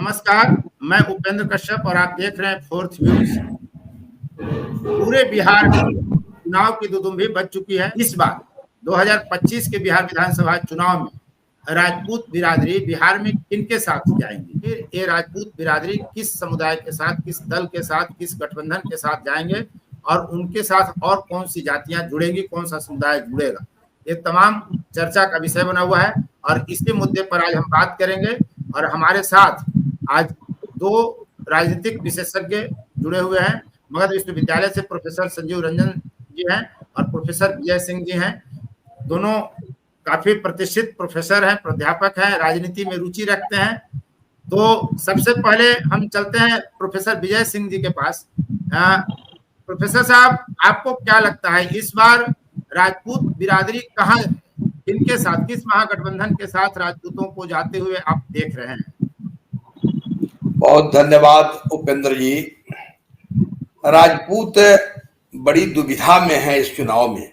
नमस्कार, मैं उपेंद्र कश्यप और आप देख रहे हैं फोर्थ व्यूज। पूरे बिहार में चुनाव की दुदुम्भी बज चुकी है। इस बार 2025 के बिहार विधानसभा चुनाव में राजपूत बिरादरी बिहार में किनके साथ जाएंगी, फिर ये राजपूत बिरादरी किस समुदाय के साथ, किस दल के साथ, किस गठबंधन के साथ जाएंगे और उनके साथ और कौन सी जातियां जुड़ेंगी, कौन सा समुदाय जुड़ेगा, ये तमाम चर्चा का विषय बना हुआ है। और इसी मुद्दे पर आज हम बात करेंगे और हमारे साथ आज दो राजनीतिक विशेषज्ञ जुड़े हुए हैं। मगध विश्वविद्यालय से प्रोफेसर संजीव रंजन जी हैं और प्रोफेसर विजय सिंह जी हैं। दोनों काफी प्रतिष्ठित प्रोफेसर हैं, प्राध्यापक हैं, राजनीति में रुचि रखते हैं। तो सबसे पहले हम चलते हैं प्रोफेसर विजय सिंह जी के पास। प्रोफेसर साहब, आपको क्या लगता है इस बार राजपूत बिरादरी कहाँ, किनके साथ, किस महागठबंधन के साथ राजपूतों को जाते हुए आप देख रहे हैं? बहुत धन्यवाद उपेंद्र जी। राजपूत बड़ी दुविधा में है इस चुनाव में।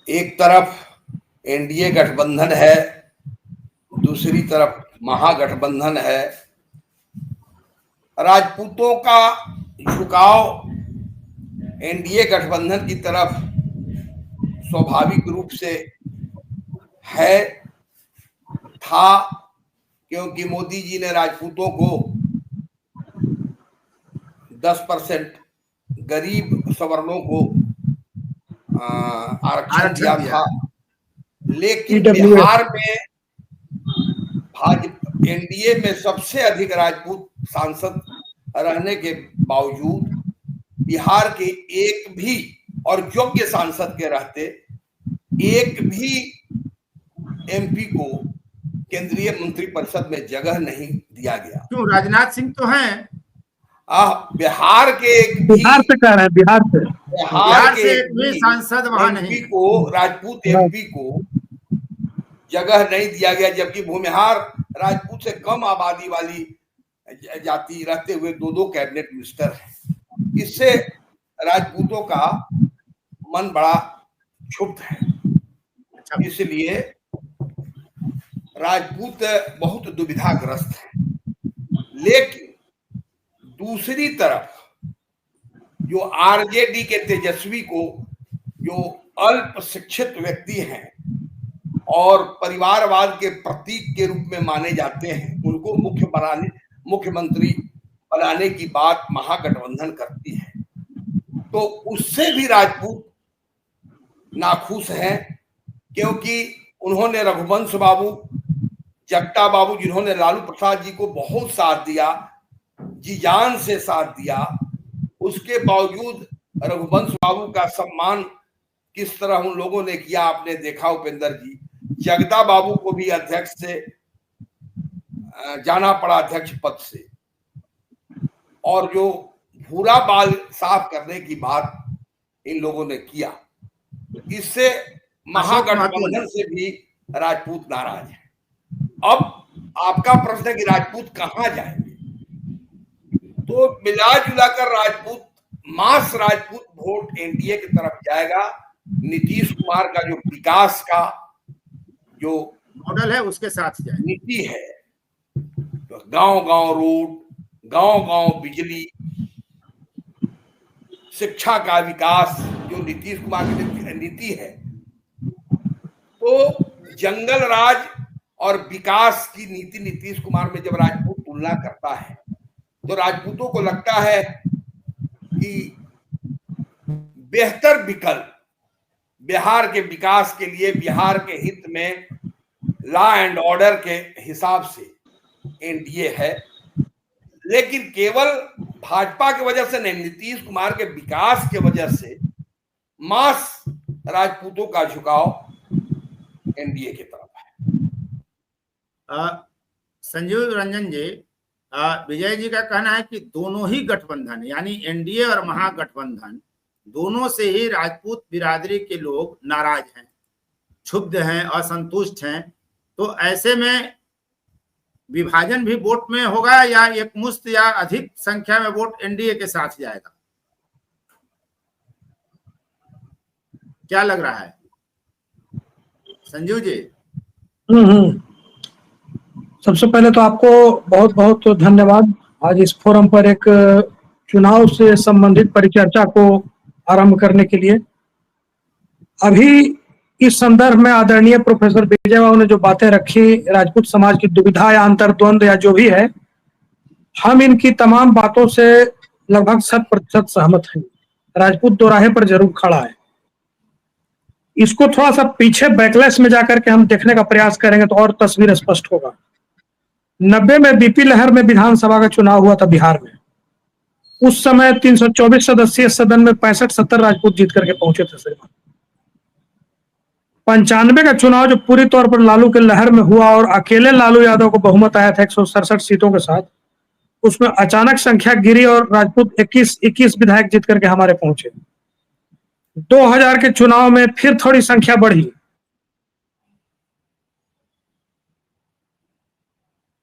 एक तरफ एनडीए गठबंधन है, दूसरी तरफ महागठबंधन है। राजपूतों का झुकाव एनडीए गठबंधन की तरफ स्वाभाविक रूप से है, था, क्योंकि मोदी जी ने राजपूतों को 10% गरीब सवर्णों को आरक्षण दिया था। लेकिन बिहार में भाजपा एनडीए में सबसे अधिक राजपूत सांसद रहने के बावजूद बिहार के एक भी और योग्य सांसद के रहते एक भी एमपी को केंद्रीय मंत्रिपरिषद में जगह नहीं दिया गया। क्यों? राजनाथ सिंह तो हैं। बिहार के बिहार से कह रहे हैं, बिहार के एक भी सांसद वहां नहीं को, राजपूत एमपी को जगह नहीं दिया गया, जबकि भूमिहार राजपूत से कम आबादी वाली जाति रहते हुए दो कैबिनेट मिनिस्टर हैं। इससे राजपूतों का मन बड़ा क्षुब्ध है। इसलिए राजपूत बहुत दुविधाग्रस्त है। लेकिन दूसरी तरफ जो आरजेडी के तेजस्वी को, जो अल्प शिक्षित व्यक्ति हैं और परिवारवाद के प्रतीक के रूप में माने जाते हैं, उनको मुख्यमंत्री बनाने की बात महागठबंधन करती है, तो उससे भी राजपूत नाखुश हैं। क्योंकि उन्होंने रघुवंश बाबू, जगता बाबू, जिन्होंने लालू प्रसाद जी को बहुत साथ दिया, जी जान से साथ दिया, उसके बावजूद रघुवंश बाबू का सम्मान किस तरह उन लोगों ने किया आपने देखा उपेंद्र जी। जगता बाबू को भी अध्यक्ष से जाना पड़ा, अध्यक्ष पद से, और जो भूरा बाल साफ करने की बात इन लोगों ने किया, इससे महागठबंधन से भी राजपूत नाराज है। अब आपका प्रश्न है कि राजपूत कहां जाएंगे, तो मिला जुलाकर राजपूत, मास राजपूत वोट एनडीए की तरफ जाएगा। नीतीश कुमार का जो विकास का जो मॉडल है उसके साथ जाएगा, नीति है, तो गांव गांव रोड, गांव गांव बिजली, शिक्षा का विकास, जो नीतीश कुमार की नीति है, तो जंगल राज और विकास की नीति नीतीश कुमार में जब राजपूत तुलना करता है, तो राजपूतों को लगता है कि बेहतर विकल्प बिहार के विकास के लिए, बिहार के हित में, लॉ एंड ऑर्डर के हिसाब से एनडीए है। लेकिन केवल भाजपा की वजह से नहीं, नीतीश कुमार के विकास के वजह से मास राजपूतों का झुकाव एनडीए की तरफ है। संजीव रंजन जी, विजय जी का कहना है कि दोनों ही गठबंधन यानी एनडीए और महागठबंधन, दोनों से ही राजपूत बिरादरी के लोग नाराज हैं, क्षुब्ध हैं, असंतुष्ट हैं। तो ऐसे में विभाजन भी वोट में होगा या एक मुश्त या अधिक संख्या में वोट एनडीए के साथ जाएगा? क्या लग रहा है संजीव जी? सबसे पहले तो आपको बहुत बहुत धन्यवाद आज इस फोरम पर एक चुनाव से संबंधित परिचर्चा को आरंभ करने के लिए। अभी इस संदर्भ में आदरणीय प्रोफेसर विजय बाबू ने जो बातें रखी, राजपूत समाज की दुविधा या अंतर्द्वंद या जो भी है, हम इनकी तमाम बातों से लगभग 100% सहमत हैं। राजपूत दोराहे पर जरूर खड़ा है। इसको थोड़ा सा पीछे बैकलेस में जाकर के हम देखने का प्रयास करेंगे तो और तस्वीर स्पष्ट होगा। 90 में बीपी लहर में विधानसभा का चुनाव हुआ था बिहार में। उस समय 324 सदस्यीय सदन में 65-70 राजपूत जीत करके पहुंचे थे श्रीमान। 95 का चुनाव जो पूरी तौर पर लालू के लहर में हुआ और अकेले लालू यादव को बहुमत आया था 167 सीटों के साथ, उसमें अचानक संख्या गिरी और राजपूत 21 विधायक जीत करके हमारे पहुंचे। 2000 के चुनाव में फिर थोड़ी संख्या बढ़ी।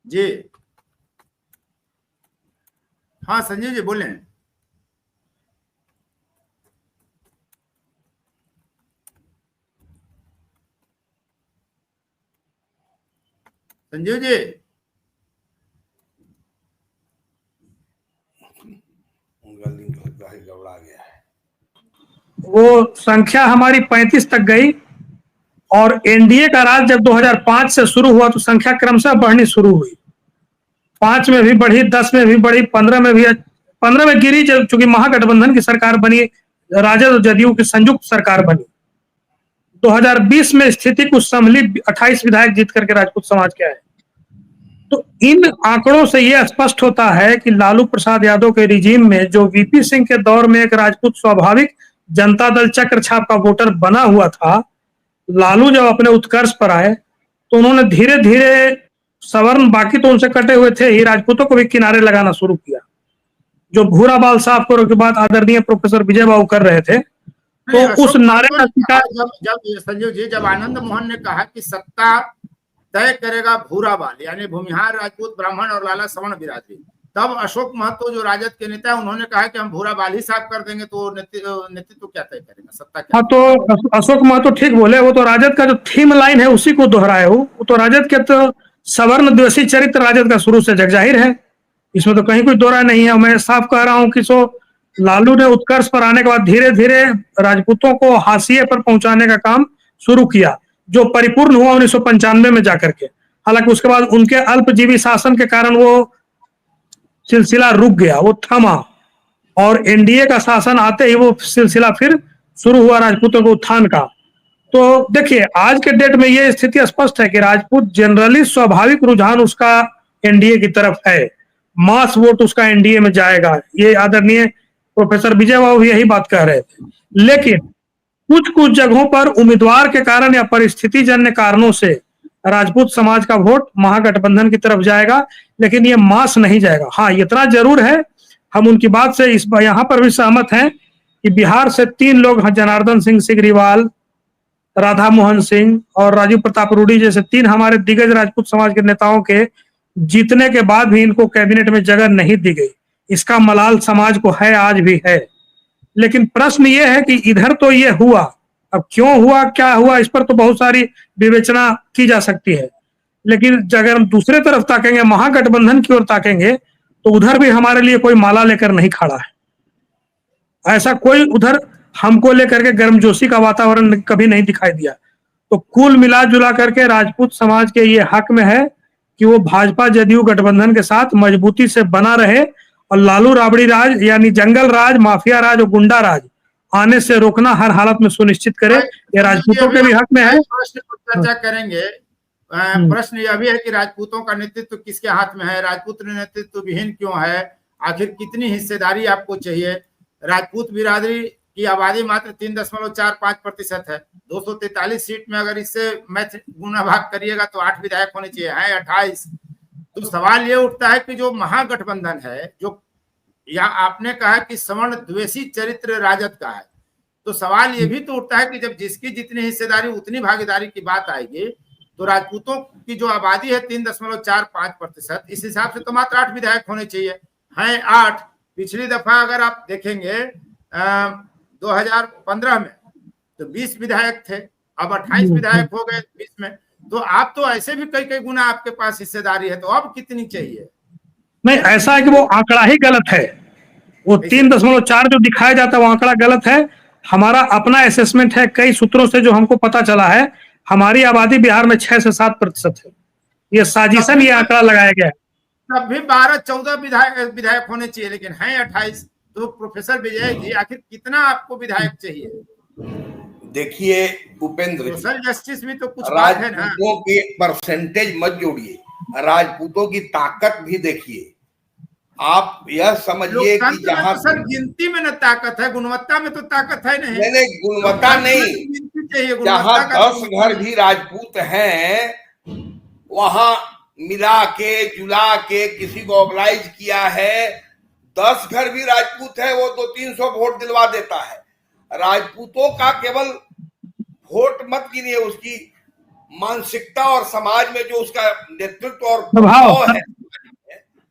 जी हाँ संजीव जी बोलें। संजीव जी उनका लिंक लगता है गड़बड़ा गया है। वो संख्या हमारी 35 तक गई और एनडीए का राज जब 2005 से शुरू हुआ तो संख्या क्रमशः बढ़नी शुरू हुई। 5 में भी बढ़ी, 10 में भी बढ़ी, 15 में भी, 15 में गिरी चूंकि महागठबंधन की सरकार बनी, राजद और जदयू की संयुक्त सरकार बनी। 2020 में स्थिति कुछ संभली, 28 विधायक जीत करके राजपूत समाज के आए। तो इन आंकड़ों से यह स्पष्ट होता है कि लालू प्रसाद यादव के रिजीम में जो वीपी सिंह के दौर में एक राजपूत स्वाभाविक जनता दल चक्र छाप का वोटर बना हुआ था, लालू जब अपने उत्कर्ष पर आए तो उन्होंने धीरे धीरे सवर्ण, बाकी तो उनसे कटे हुए थे ही, राजपूतों को भी किनारे लगाना शुरू किया। जो भूरा बाल साफ करो के बाद आदरणीय प्रोफेसर विजय बाबू कर रहे थे, तो उस नारे का जब संजीव जी, जब आनंद मोहन ने कहा कि सत्ता तय करेगा भूरा बाल यानी भूमिहार राजपूत ब्राह्मण और लाला सवर्ण बिरादरी, तब अशोक महतो जो राजद के नेता है उन्होंने कहा कि हम भूरा बाल ही साफ कर देंगे, तो नेतृत्व क्या तय करेगा, सत्ता क्या? हाँ, तो अशोक महतो ठीक बोले। वो तो राजद का जो थीम लाइन है उसी को दोहराए हो। वो तो राजद के तो सवर्ण द्वेषी चरित्र राजद का शुरू से जगजाहिर है, इसमें तो कहीं कोई दो राय नहीं है। मैं साफ कह रहा हूं कि सो लालू ने उत्कर्ष पर आने के बाद धीरे धीरे राजपूतों को हाशिए पर पहुंचाने का काम शुरू किया, जो परिपूर्ण हुआ 1995 में जाकर के। हालांकि उसके बाद उनके अल्पजीवी शासन के कारण वो सिलसिला रुक गया, वो थमा, और एनडीए का शासन आते ही वो सिलसिला फिर शुरू हुआ राजपूतों के उत्थान का। तो देखिए, आज के डेट में ये स्थिति स्पष्ट है कि राजपूत जनरली स्वाभाविक रुझान उसका एनडीए की तरफ है, मास वोट उसका एनडीए में जाएगा। ये आदरणीय प्रोफेसर विजय बाबू यही बात कह रहे थे। लेकिन कुछ कुछ जगहों पर उम्मीदवार के कारण या परिस्थिति जन्य कारणों से राजपूत समाज का वोट महागठबंधन की तरफ जाएगा, लेकिन ये मास नहीं जाएगा। हाँ, इतना जरूर है, हम उनकी बात से इस यहाँ पर भी सहमत हैं कि बिहार से 3 लोग, जनार्दन सिंह सिग्रीवाल, राधा मोहन सिंह और राजीव प्रताप रूडी जैसे 3 हमारे दिग्गज राजपूत समाज के नेताओं के जीतने के बाद भी इनको कैबिनेट में जगह नहीं दी गई। इसका मलाल समाज को है, आज भी है। लेकिन प्रश्न ये है कि इधर तो ये हुआ, अब क्यों हुआ, क्या हुआ, इस पर तो बहुत सारी विवेचना की जा सकती है। लेकिन अगर हम दूसरे तरफ ताकेंगे, महागठबंधन की ओर ताकेंगे, तो उधर भी हमारे लिए कोई माला लेकर नहीं खड़ा है। ऐसा कोई उधर हमको लेकर के गर्मजोशी का वातावरण कभी नहीं दिखाई दिया। तो कुल मिला जुला करके राजपूत समाज के ये हक में है कि वो भाजपा जदयू गठबंधन के साथ मजबूती से बना रहे और लालू राबड़ी राज यानी जंगल राज, माफिया राज और गुंडा राज आने से रोकना हर हालत में सुनिश्चित करे। ये राजपूतों के भी हक में है। प्रश्न पर चर्चा करेंगे। प्रश्न यह भी है कि राजपूतों का नेतृत्व किसके हाथ में है, राजपूत नेतृत्व विहीन क्यों है, आखिर कितनी हिस्सेदारी आपको चाहिए? राजपूत बिरादरी की आबादी मात्र 3.45% है। 243 सीट में अगर इससे मैथ गुना भाग करिएगा तो 8 विधायक होने चाहिए, हैं 28। तो सवाल ये उठता है कि जो महागठबंधन है, जो या आपने कहा कि सवर्ण द्वेषी चरित्र राजद का है, तो सवाल ये भी तो उठता है कि जब जिसकी जितनी हिस्सेदारी उतनी भागीदारी की बात आएगी, तो राजपूतों की जो आबादी है 3.45%, इस हिसाब से तो मात्र 8 विधायक होने चाहिए, हैं 8। पिछली दफा अगर आप देखेंगे 2015 में तो 20 विधायक थे, अब 28 विधायक हो गए 20 में। तो आप तो ऐसे भी कई कई गुना आपके पास हिस्सेदारी है, तो अब कितनी चाहिए? नहीं, ऐसा है कि वो आंकड़ा ही गलत है। वो 3.4 जो दिखाया जाता है वो आंकड़ा गलत है। हमारा अपना असेसमेंट है, कई सूत्रों से जो हमको पता चला है, हमारी आबादी बिहार में 6 से 7% है। ये साजिशन ये आंकड़ा लगाया गया है। तब भी 12-14 विधायक होने चाहिए, लेकिन हैं 28। तो प्रोफेसर विजय जी, आखिर कितना आपको विधायक चाहिए? देखिए उपेंद्र, सोशल जस्टिस भी तो कुछ बात है ना। राजपूतों की परसेंटेज मत जोड़िए, राजपूतों की ताकत भी देखिए। आप यह समझिए कि जहां तो सर गिनती में न ताकत है, गुणवत्ता में तो ताकत है नहीं। नहीं, गुणवत्ता नहीं, चाहिए। जहां 10 घर भी राजपूत हैं, वहां मिला के जुला के किसी को ऑर्गेनाइज किया है। 10 घर भी राजपूत है, वो 200-300 वोट दिलवा देता है। राजपूतों का केवल वोट मत गिनिए, उसकी मानसिकता और समाज में जो उसका नेतृत्व और प्रभाव है,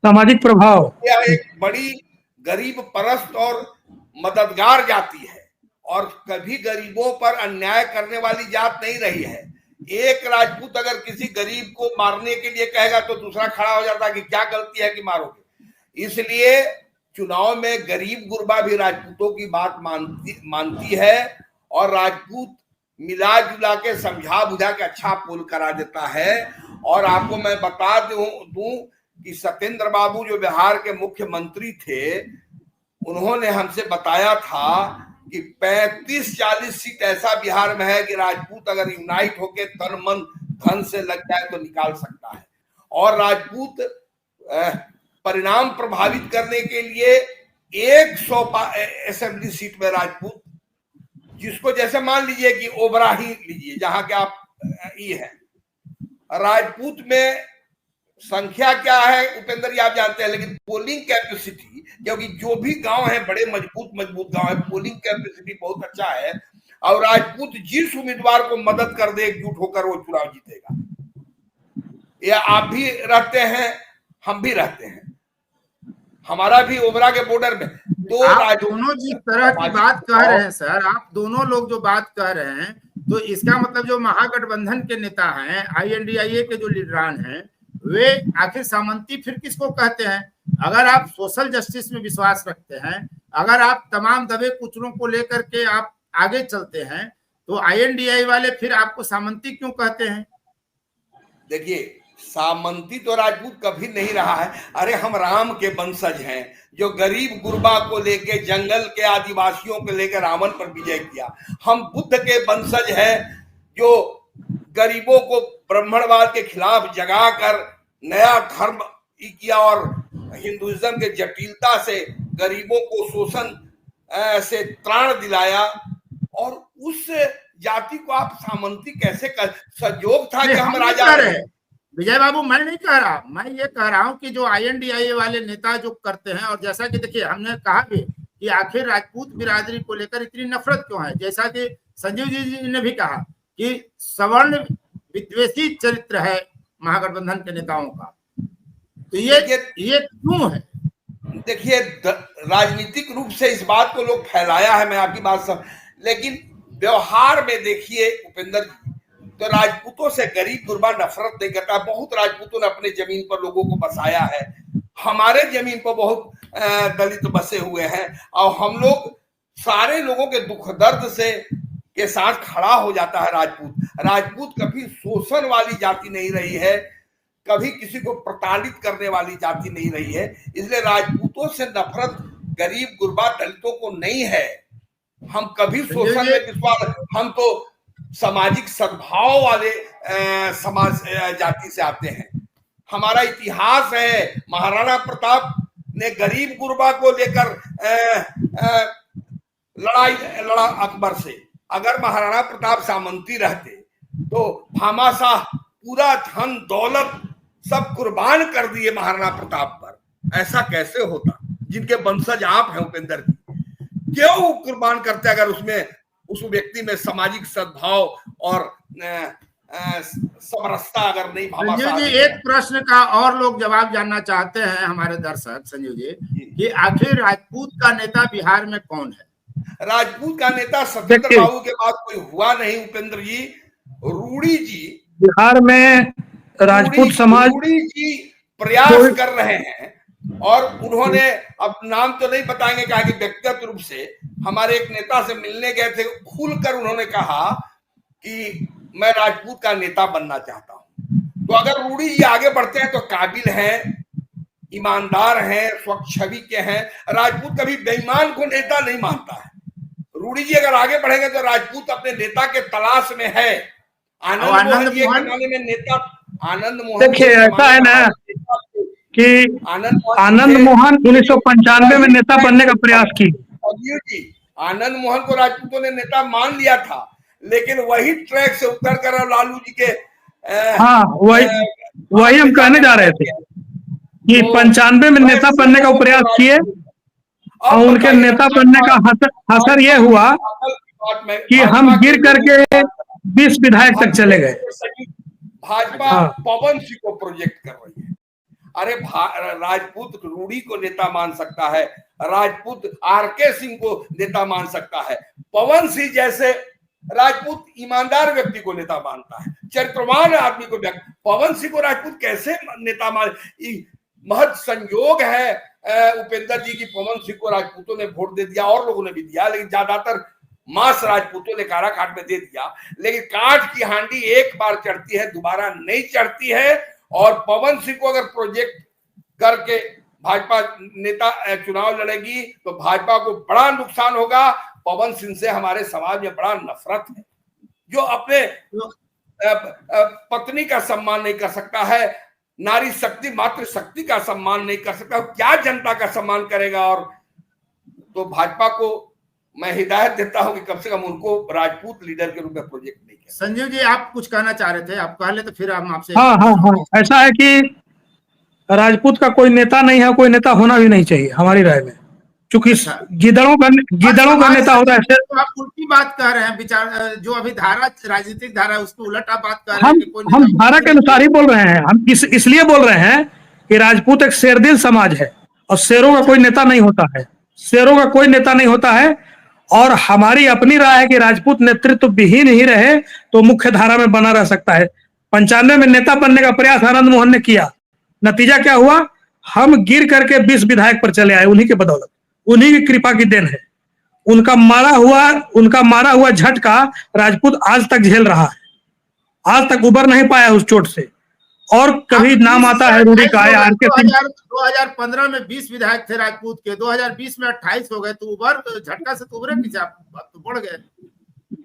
सामाजिक प्रभाव, यह एक बड़ी गरीब परस्त और मददगार जाति है, और कभी गरीबों पर अन्याय करने वाली जात नहीं रही है। एक राजपूत अगर किसी गरीब को मारने के लिए कहेगा तो दूसरा खड़ा हो जाता है कि क्या गलती है कि मारोगे। इसलिए चुनाव में गरीब गुरबा भी राजपूतों की बात मानती है, और राजपूत मिला जुला के समझा बुझा के अच्छा पोल करा देता है। और आपको मैं बता दूं कि सत्येंद्र बाबू जो बिहार के मुख्यमंत्री थे, उन्होंने हमसे बताया था कि 35-40 सीट ऐसा बिहार में है कि राजपूत अगर यूनाइट होके तन मन धन से लग जाए तो निकाल सकता है। और राजपूत परिणाम प्रभावित करने के लिए 100 असेंबली सीट में राजपूत, जिसको जैसे मान लीजिए कि ओबरा ही लीजिए जहां के आप ये है, राजपूत में संख्या क्या है उपेंद्र जी आप जानते हैं, लेकिन पोलिंग कैपेसिटी, क्योंकि जो भी गांव है बड़े मजबूत गांव है, पोलिंग कैपेसिटी बहुत अच्छा है। और राजपूत जिस उम्मीदवार को मदद कर दे एकजुट होकर, वो चुनाव जीतेगा। या आप भी रहते हैं, हम भी रहते हैं, हमारा भी ओबरा के बॉर्डर में। तो आप दोनों जिस तरह की बात कह रहे हैं सर, आप दोनों लोग जो बात कह रहे हैं, तो इसका मतलब जो महागठबंधन के नेता हैं, INDIA के जो लीडरान हैं, वे आखिर सामंती फिर किसको कहते हैं? अगर आप सोशल जस्टिस में विश्वास रखते हैं, अगर आप तमाम दबे कुचलों को लेकर के आप आगे चलते हैं, तो INDIA वाले फिर आपको सामंती क्यों कहते हैं? देखिए, सामंती तो राजपूत कभी नहीं रहा है। अरे हम राम के वंशज हैं, जो गरीब गुरबा को लेके, जंगल के आदिवासियों को लेकर रावण पर विजय किया। हम बुद्ध के वंशज हैं, जो गरीबों को ब्राह्मणवाद के खिलाफ जगाकर नया धर्म किया, और हिंदुइज्म के जटिलता से गरीबों को शोषण से त्राण दिलाया। और उस जाति को आप सामंती कैसे कर? संयोग था कि हम राजा रहे। विजय बाबू, मैं नहीं कह रहा, मैं ये कह रहा हूं कि जो INDIA वाले नेता जो करते हैं, और जैसा कि देखिए हमने कहा भी कि आखिर राजपूत बिरादरी को लेकर इतनी नफरत क्यों है, जैसा कि संजीव जी ने भी कहा कि सवर्ण विद्वेषी चरित्र है महागठबंधन के नेताओं का, तो ये क्यों है? देखिए, राजनीतिक रूप से इस बात को लोग फैलाया है, मैं आपकी बात समझ, लेकिन व्यवहार में देखिए उपेंद्र जी, तो राजपूतों से गरीब गुरबा नफरत नहीं करता। बहुत राजपूतों ने अपने जमीन पर लोगों को बसाया है, हमारे जमीन पर बहुत दलित बसे हुए हैं, और हम लोग सारे लोगों के दुख दर्द से के साथ खड़ा हो जाता है राजपूत कभी शोषण वाली जाति नहीं रही है, कभी किसी को प्रताड़ित करने वाली जाति नहीं रही है। इसलिए राजपूतों से नफरत गरीब गुरबा दलितों को नहीं है। हम कभी शोषण में विश्वास, हम तो सामाजिक सद्भाव वाले समाज जाति से आते हैं। हमारा इतिहास है, महाराणा प्रताप ने गरीब गुरबा को लेकर लड़ा अकबर से। अगर महाराणा प्रताप सामंती रहते तो भामाशाह पूरा धन दौलत सब कुर्बान कर दिए महाराणा प्रताप पर। ऐसा कैसे होता? जिनके वंशज आप हैं उपेंद्र जी, क्यों कुर्बान करते अगर उसमें उस व्यक्ति में सामाजिक सद्भाव और समरसता अगर नहीं? संजीव जी, एक प्रश्न का और लोग जवाब जानना चाहते हैं हमारे दर्शक, संजीव जी, कि आखिर राजपूत का नेता बिहार में कौन है? राजपूत का नेता सत्येंद्र बाबू के बाद कोई हुआ नहीं उपेंद्र जी। रूडी जी बिहार में राजपूत समाज रूडी जी प्रयास कर रहे हैं और उन्होंने, अब नाम तो नहीं बताएंगे, कहा कि व्यक्तिगत रूप से हमारे एक नेता से मिलने गए थे, खुलकर उन्होंने कहा कि मैं राजपूत का नेता बनना चाहता हूं। तो अगर रूडी जी आगे बढ़ते हैं तो काबिल हैं, ईमानदार हैं, स्वच्छ छवि के हैं। राजपूत कभी बेईमान को नेता नहीं मानता है। रूडी जी अगर आगे बढ़ेंगे तो राजपूत अपने नेता के तलाश में है। आनंद मोहन जी एक जमाने में नेता, आनंद मोहन देखिए ऐसा है ना कि आनंद मोहन 1995 में नेता बनने का प्रयास की। आनंद मोहन को राजपूतों ने नेता मान लिया था, लेकिन वही ट्रैक से उतर कर लालू जी के हाँ वही हम कहने जा रहे थे कि 95 में नेता बनने का प्रयास किए और उनके नेता बनने का असर ये हुआ कि हम गिर करके 20 विधायक तक चले गए। भाजपा पवन सिंह को प्रोजेक्ट कर रही है। अरे राजपूत रूडी को नेता मान सकता है, राजपूत आरके सिंह को नेता मान सकता है, पवन सिंह जैसे राजपूत ईमानदार व्यक्ति को नेता मानता है, चरित्रवान आदमी को पवन सिंह को राजपूत कैसे नेता मान। महज संयोग है उपेंद्र जी की पवन सिंह को राजपूतों ने वोट दे दिया, और लोगों ने भी दिया, लेकिन ज्यादातर मास राजपूतों ने काराकाट में दे दिया। लेकिन काठ की हांडी एक बार चढ़ती है, दोबारा नहीं चढ़ती है। और पवन सिंह को अगर प्रोजेक्ट करके भाजपा नेता चुनाव लड़ेगी तो भाजपा को बड़ा नुकसान होगा। पवन सिंह से हमारे समाज में बड़ा नफरत है, जो अपने पत्नी का सम्मान नहीं कर सकता है, नारी शक्ति मातृ शक्ति का सम्मान नहीं कर सकता, क्या जनता का सम्मान करेगा। और तो भाजपा को मैं हिदायत देता हूं कि कम से कम उनको राजपूत लीडर के रूप में प्रोजेक्ट नहीं किया। संजीव जी आप कुछ कहना चाह रहे थे, आप कह ले तो फिर हम आपसे। हाँ ऐसा है कि राजपूत का कोई नेता नहीं है, कोई नेता होना भी नहीं चाहिए हमारी राय में, क्योंकि गिदड़ों का नेता होता है। तो आप उल्टी बात कह रहे हैं, विचार जो अभी धारा राजनीतिक धारा है उसको उलट आप बात कर रहे हैं कि कोई हम धारा के अनुसार ही बोल रहे हैं। हम इसलिए बोल रहे हैं कि राजपूत एक शेरदिल समाज है और शेरों का कोई नेता नहीं होता है, शेरों का कोई नेता नहीं होता है। और हमारी अपनी राय है कि राजपूत नेतृत्व विहीन ही रहे तो मुख्य धारा में बना रह सकता है। 95 में नेता बनने का प्रयास आनंद मोहन ने किया, नतीजा क्या हुआ, हम गिर करके 20 विधायक पर चले आए। उन्हीं के बदौलत, उन्हीं की कृपा की देन है। उनका मारा हुआ झटका राजपूत आज तक झेल रहा है, आज तक उबर नहीं पाया उस चोट से। और कभी नाम आता है रूडी का, 2015 में 20 विधायक थे राजपूत के, 2020 में 28 हो गए, तो उबर झटका से तो उबरे पीछे तो बढ़ गए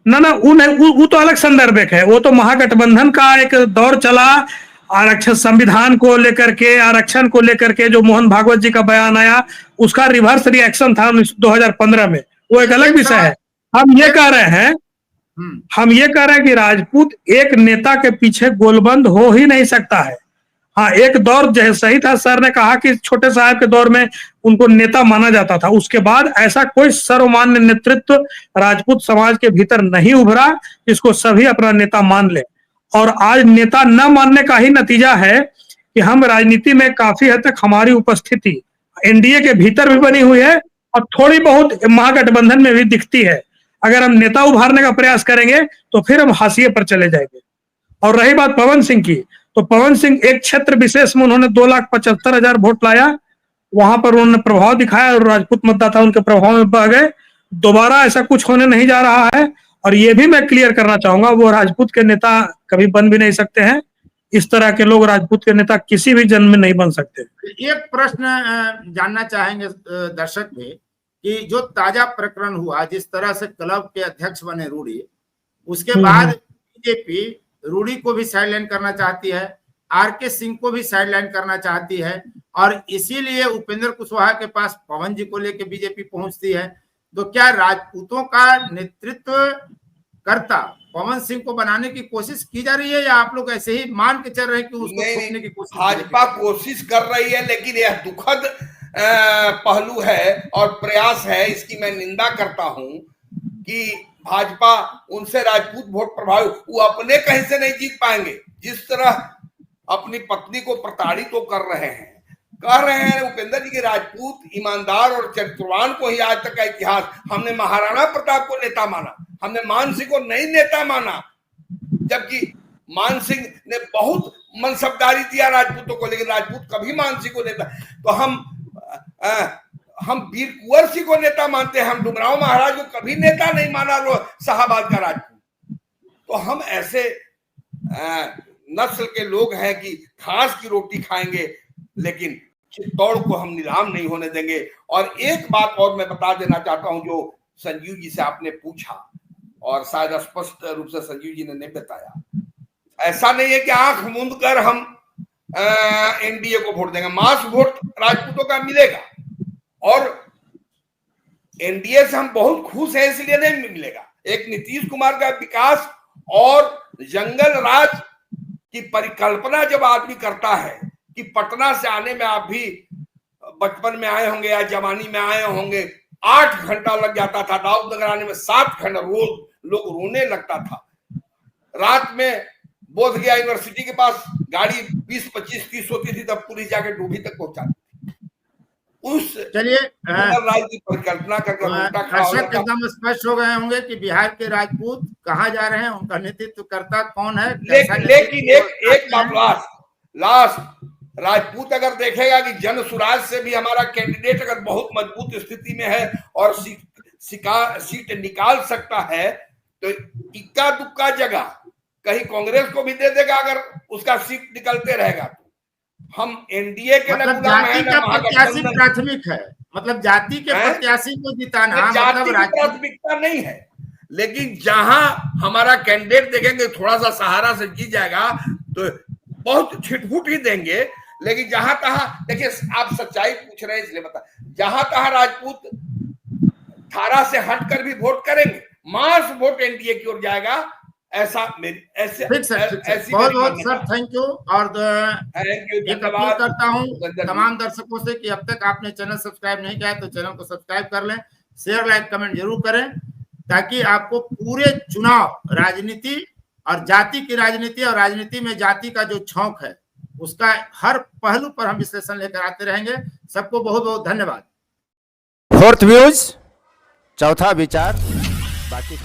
ना। वो तो अलग संदर्भ है। वो तो महागठबंधन का एक दौर चला, आरक्षण संविधान को लेकर के, आरक्षण को लेकर के जो मोहन भागवत जी का बयान आया, उसका रिवर्स रिएक्शन था 2015 में, वो एक अलग विषय है। हम ये कह रहे हैं कि राजपूत एक नेता के पीछे गोलबंद हो ही नहीं सकता है। हाँ, एक दौर जो सही था, सर ने कहा कि छोटे साहब के दौर में उनको नेता माना जाता था, उसके बाद ऐसा कोई सर्वमान्य नेतृत्व राजपूत समाज के भीतर नहीं उभरा जिसको सभी अपना नेता मान ले। और आज नेता न मानने का ही नतीजा है कि हम राजनीति में काफी हद तक हमारी उपस्थिति एनडीए के भीतर भी बनी हुई है और थोड़ी बहुत महागठबंधन में भी दिखती है। अगर हम नेता उभारने का प्रयास करेंगे तो फिर हम हाशिए पर चले जाएंगे। और रही बात पवन सिंह की, तो पवन सिंह एक क्षेत्र विशेष में उन्होंने 2,75,000 वोट लाया, वहां पर उन्होंने प्रभाव दिखाया और राजपूत मतदाता उनके प्रभाव में बह गए। दोबारा ऐसा कुछ होने नहीं जा रहा है। और ये भी मैं क्लियर करना चाहूंगा, वो राजपूत के नेता कभी बन भी नहीं सकते हैं। इस तरह के लोग राजपूत के नेता किसी भी जन्म में नहीं बन सकते। एक प्रश्न जानना चाहेंगे दर्शक भी कि जो ताजा प्रकरण हुआ, जिस तरह से क्लब के अध्यक्ष बने रूडी, उसके बाद बीजेपी रूडी को भी साइडलाइन करना चाहती है, आरके सिंह को भी साइडलाइन करना चाहती है, और इसीलिए उपेंद्र कुशवाहा के पास पवन जी को लेकर बीजेपी पहुंचती है। तो क्या राजपूतों का नेतृत्व करता पवन सिंह को बनाने की कोशिश की जा रही है, या आप लोग ऐसे ही मान के चल रहे हैं कि उसको रोकने की कोशिश? भाजपा कोशिश कर रही है, लेकिन यह दुखद पहलू है और प्रयास है, इसकी मैं निंदा करता हूं कि भाजपा उनसे राजपूत वोट प्रभावित, वो अपने कहीं से नहीं जीत पाएंगे। जिस तरह अपनी पत्नी को प्रताड़ित तो कर रहे हैं उपेंद्र जी के राजपूत ईमानदार और चरित्रवान को ही आज तक का इतिहास, हमने महाराणा प्रताप को नेता माना, हमने मान सिंह को नहीं नेता माना, जबकि मान सिंह ने बहुत मनसबदारी दिया राजपूतों को, लेकिन राजपूत कभी मान सिंह को नेता, तो हम वीर कुंवर सिंह को नेता मानते हैं, हम डुमराव महाराज को कभी नेता नहीं माना शाहाबाद का राजपूत। तो हम ऐसे नस्ल के लोग हैं कि घास की रोटी खाएंगे, लेकिन चित्तौड़ को हम नीलाम नहीं होने देंगे। और एक बात और मैं बता देना चाहता हूं, जो संजीव जी से आपने पूछा और शायद स्पष्ट रूप से संजीव जी ने नहीं बताया, ऐसा नहीं है कि आंख मूंद कर हम एनडीए को वोट देंगे। मास वोट राजपूतों का मिलेगा और एनडीए से हम बहुत खुश हैं, इसलिए नहीं मिलेगा। एक नीतीश कुमार का विकास और जंगल राज की परिकल्पना जब आदमी करता है कि पटना से आने में, आप भी बचपन में आए होंगे या जवानी में आए होंगे, 8 घंटा लग जाता था, दाऊद नगर आने में 7 घंटा, रोज लोग रोने लगता था। रात में बोध गया यूनिवर्सिटी के पास गाड़ी 20, 25, 30 होती थी, तब पुलिस जाके डूबी तक पहुंचाती थी। उस चलिए राज की परिकल्पना करके दर्शक एकदम स्पष्ट हो गए होंगे कि बिहार के राजपूत कहाँ जा रहे हैं, उनका नेतृत्वकर्ता कौन है। लेकिन एक बात लास्ट, राजपूत अगर देखेगा कि जन सुराज से भी हमारा कैंडिडेट अगर बहुत मजबूत स्थिति में है और सीट निकाल सकता है, तो इक्का दुक्का जगह कहीं कांग्रेस को भी दे देगा अगर उसका सीट निकलते रहेगा। तो हम एनडीए के मतलब जाति का प्रत्याशी प्राथमिक है, मतलब जाति के प्रत्याशी को जिताना जाति की प्राथमिकता नहीं है। लेकिन जहां हमारा कैंडिडेट देखेंगे थोड़ा सा सहारा से जीत जाएगा तो बहुत छिटफुट ही देंगे। लेकिन जहां तहां, देखिए आप सच्चाई पूछ रहे हैं इसलिए बता, जहां तहां राजपूत धारा से हटकर भी वोट करेंगे, मास वोट एनडीए की ओर जाएगा। ऐसा ऐसे बहुत बहुत सर थैंक यू। और एक अपील करता हूं तमाम दर्शकों से कि अब तक आपने चैनल सब्सक्राइब नहीं किया है तो चैनल को सब्सक्राइब कर लें, शेयर लाइक कमेंट जरूर करें, ताकि आपको पूरे चुनाव राजनीति और जाति की राजनीति और राजनीति में जाति का जो छौंक है उसका हर पहलू पर हम विश्लेषण लेकर आते रहेंगे। सबको बहुत बहुत धन्यवाद। फोर्थ व्यूज, चौथा विचार, बाकी